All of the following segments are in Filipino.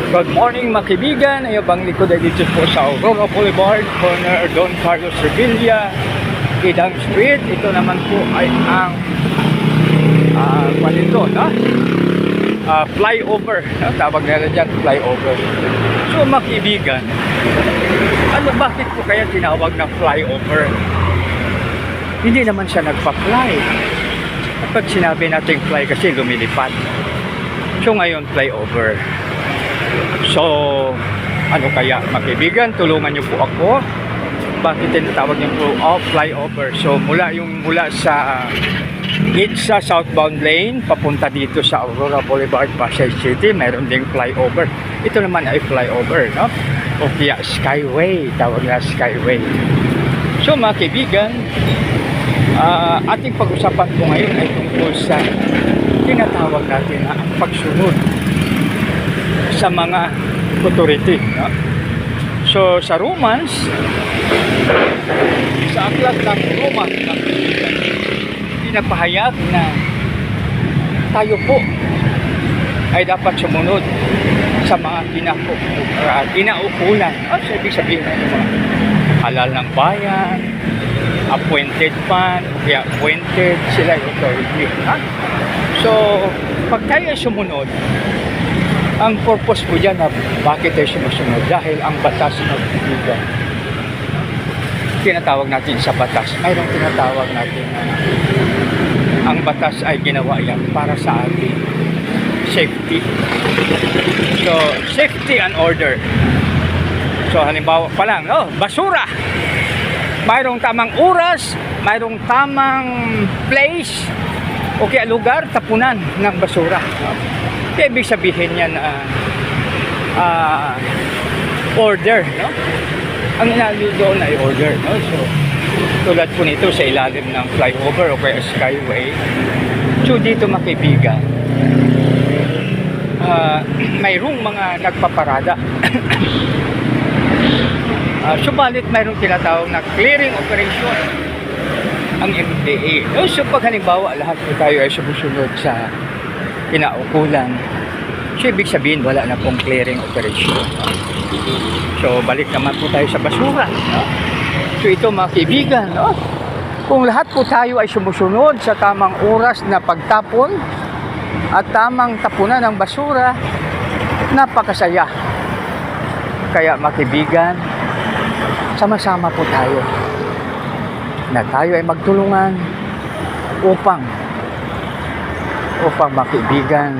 Good morning mga kaibigan, ayabang likod ay dito po sa Aurora Boulevard, corner Don Carlos Revilla, Idang Street. Ito naman po ay ang flyover, no? Tawag nila dyan, flyover. So mga kaibigan, bakit po kaya tinawag na flyover? Hindi naman siya nagpa-fly. Kapag sinabi natin fly kasi lumilipad. So ngayon flyover. So, ano kaya mga kaibigan, tulungan niyo po ako. Bakit tinatawag niyo po flyover? So, mula sa EDSA southbound lane, papunta dito sa Aurora Boulevard, Pasay City, mayroon ding flyover. Ito naman ay flyover, no? O kaya Skyway, tawag na Skyway. So, mga kaibigan, ating pag-usapan po ngayon ay tungkol sa tinatawag natin na ang pagsunod sa mga authority, no? So sa Romans, sa aklat ng Romans, pinapahayag na tayo po ay dapat sumunod sa mga kinaukulan. So ibig sabihin ng mga halal ng bayan, appointed man, kaya appointed sila yung authority, no? So pag tayo ay sumunod, ang purpose po dyan na bakit tayo sumusunod? Dahil ang batas ng kaibigan, tinatawag natin sa batas. Mayroong tinatawag natin na ang batas ay ginawa yan para sa ating safety. So, safety and order. So, halimbawa pa lang, basura. Mayroong tamang oras, mayroong tamang place, o kaya lugar, tapunan ng basura. Kaya ibig sabihin yan order, no? Ang inaalala doon ay order, no? So, tulad po nito sa ilalim ng flyover o kaya skyway. So, dito mga kaibigan, mayroong mga nagpaparada. Subalit mayroong tinatawag na clearing operation ang MDA. No? So, pag halimbawa lahat po tayo ay sumusunod sa kinaukulan, so ibig sabihin wala na pong clearing operation, no? So balik naman po tayo sa basura, no? So ito mga kaibigan, no? Kung lahat po tayo ay sumusunod sa tamang oras na pagtapon at tamang tapunan ng basura, napakasaya. Kaya mga kaibigan, sama-sama po tayo na tayo ay magtulungan upang mga kaibigan,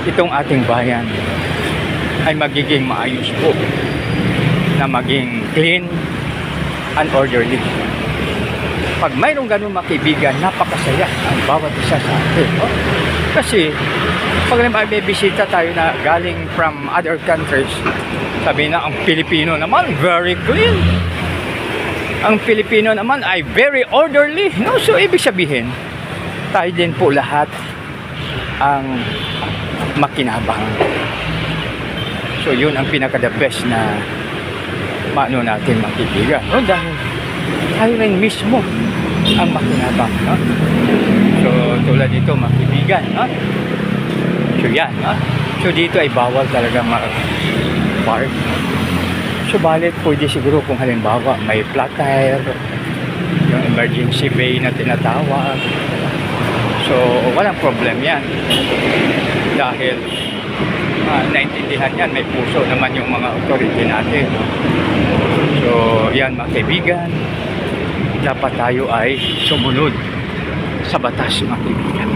itong ating bayan ay magiging maayos po, na maging clean and orderly. Pag mayroong ganun mga kaibigan, napakasaya ang bawat isa sa atin, no? Kasi pag may bisita tayo na galing from other countries, sabi na ang Pilipino naman very clean, ang Pilipino naman ay very orderly, no? So ibig sabihin tayo din po lahat ang makinabang. So yun ang pinaka-the best na maano natin mga kaibigan, no? Dahil tayo rin mismo ang makinabang, no? So tulad dito mga kaibigan, no? So yan, no? So dito ay bawal talaga mag-park, no? So balit pwede siguro kung halimbawa may flat tire, yung emergency bay na tinatawag. So, walang problem yan. Dahil naintindihan yan, may puso naman yung mga authority natin. So, yan mga kaibigan, dapat tayo ay sumunod sa batas mga kaibigan.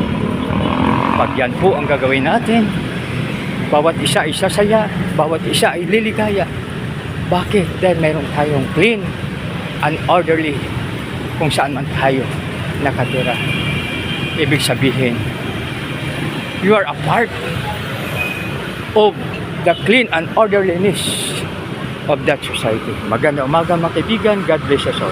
Pag yan po ang gagawin natin, bawat isa ay sasaya, bawat isa ay liligaya. Bakit? Dahil mayroon tayong clean and orderly kung saan man tayo nakatira. Ibig sabihin, you are a part of the clean and orderliness of that society. Magandang umaga mga kaibigan. God bless us all.